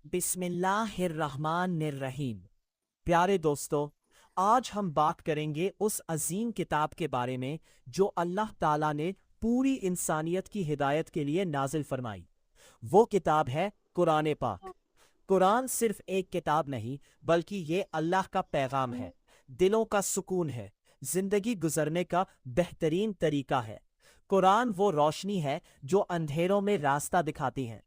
बिस्मिल्लाहिर्रहमानिर्रहीम। प्यारे दोस्तों, आज हम बात करेंगे उस अजीम किताब के बारे में जो अल्लाह ताला ने पूरी इंसानियत की हिदायत के लिए नाजिल फरमाई। वो किताब है कुरान पाक। कुरान सिर्फ एक किताब नहीं, बल्कि ये अल्लाह का पैगाम है, दिलों का सुकून है, जिंदगी गुजरने का बेहतरीन तरीका है। कुरान वो रोशनी है जो अंधेरों में रास्ता दिखाती है।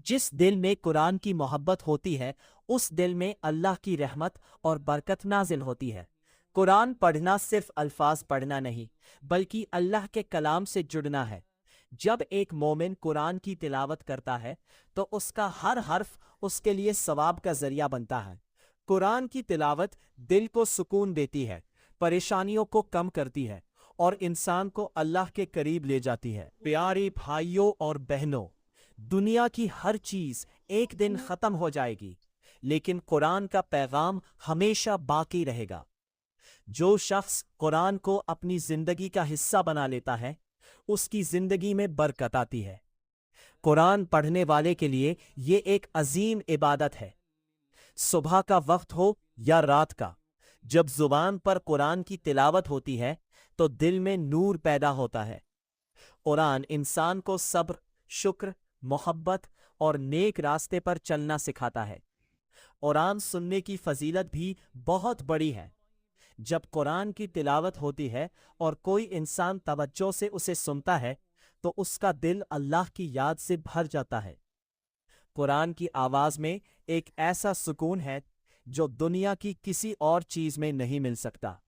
जिस दिल में कुरान की मोहब्बत होती है, उस दिल में अल्लाह की रहमत और बरकत नाजिल होती है। कुरान पढ़ना सिर्फ अल्फाज पढ़ना नहीं, बल्कि अल्लाह के कलाम से जुड़ना है। जब एक मोमिन कुरान की तिलावत करता है, तो उसका हर हर्फ उसके लिए सवाब का जरिया बनता है। कुरान की तिलावत दिल को सुकून देती है, परेशानियों को कम करती है और इंसान को अल्लाह के करीब ले जाती है। प्यारे भाइयों और बहनों, दुनिया की हर चीज एक दिन खत्म हो जाएगी, लेकिन कुरान का पैगाम हमेशा बाकी रहेगा। जो शख्स कुरान को अपनी जिंदगी का हिस्सा बना लेता है, उसकी जिंदगी में बरकत आती है। कुरान पढ़ने वाले के लिए ये एक अजीम इबादत है। सुबह का वक्त हो या रात का, जब जुबान पर कुरान की तिलावत होती है तो दिल में नूर पैदा होता है। कुरान इंसान को सब्र, शुक्र, मोहब्बत और नेक रास्ते पर चलना सिखाता है। कुरान सुनने की फजीलत भी बहुत बड़ी है। जब कुरान की तिलावत होती है और कोई इंसान तवज्जो से उसे सुनता है, तो उसका दिल अल्लाह की याद से भर जाता है। कुरान की आवाज में एक ऐसा सुकून है जो दुनिया की किसी और चीज में नहीं मिल सकता।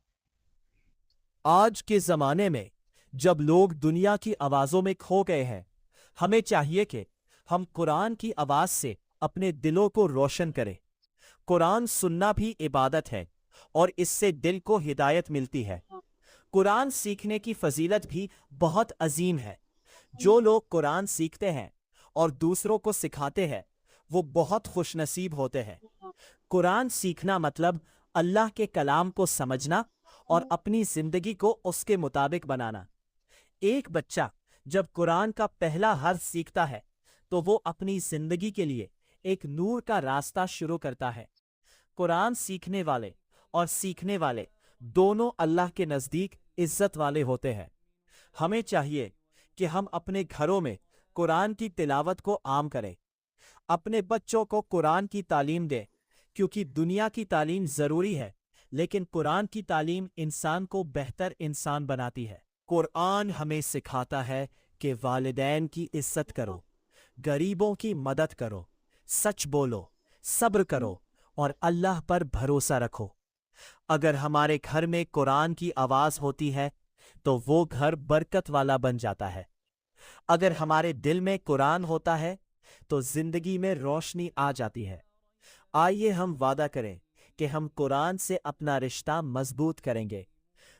आज के जमाने में जब लोग दुनिया की आवाजों में खो गए हैं, हमें चाहिए कि हम कुरान की आवाज से अपने दिलों को रोशन करें। कुरान सुनना भी इबादत है और इससे दिल को हिदायत मिलती है। कुरान सीखने की फजीलत भी बहुत अजीम है। जो लोग कुरान सीखते हैं और दूसरों को सिखाते हैं, वो बहुत खुशनसीब होते हैं। कुरान सीखना मतलब अल्लाह के कलाम को समझना और अपनी जिंदगी को उसके मुताबिक बनाना। एक बच्चा जब कुरान का पहला हर्फ सीखता है, तो वो अपनी जिंदगी के लिए एक नूर का रास्ता शुरू करता है। कुरान सीखने वाले और सीखने वाले दोनों अल्लाह के नजदीक इज्जत वाले होते हैं। हमें चाहिए कि हम अपने घरों में कुरान की तिलावत को आम करें। अपने बच्चों को कुरान की तालीम दें, क्योंकि दुनिया की तालीम जरूरी है, लेकिन कुरान की तालीम इंसान को बेहतर इंसान बनाती है। कुरान हमें सिखाता है कि वालिदैन की इज्जत करो, गरीबों की मदद करो, सच बोलो, सब्र करो और अल्लाह पर भरोसा रखो। अगर हमारे घर में कुरान की आवाज होती है, तो वो घर बरकत वाला बन जाता है। अगर हमारे दिल में कुरान होता है, तो जिंदगी में रोशनी आ जाती है। आइए हम वादा करें कि हम कुरान से अपना रिश्ता मजबूत करेंगे।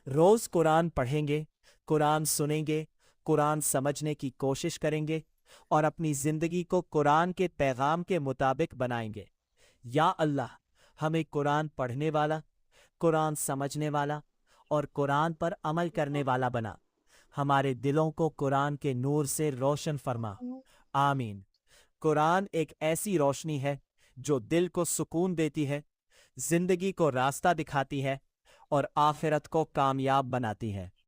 रोज कुरान पढ़ेंगे, कुरान सुनेंगे, कुरान समझने की कोशिश करेंगे और अपनी जिंदगी को कुरान के पैगाम के मुताबिक बनाएंगे। या अल्लाह, हमें कुरान पढ़ने वाला, कुरान समझने वाला और कुरान पर अमल करने वाला बना। हमारे दिलों को कुरान के नूर से रोशन फरमा। आमीन। कुरान एक ऐसी रोशनी है जो दिल को सुकून देती है, जिंदगी को रास्ता दिखाती है और आखिरत को कामयाब बनाती है।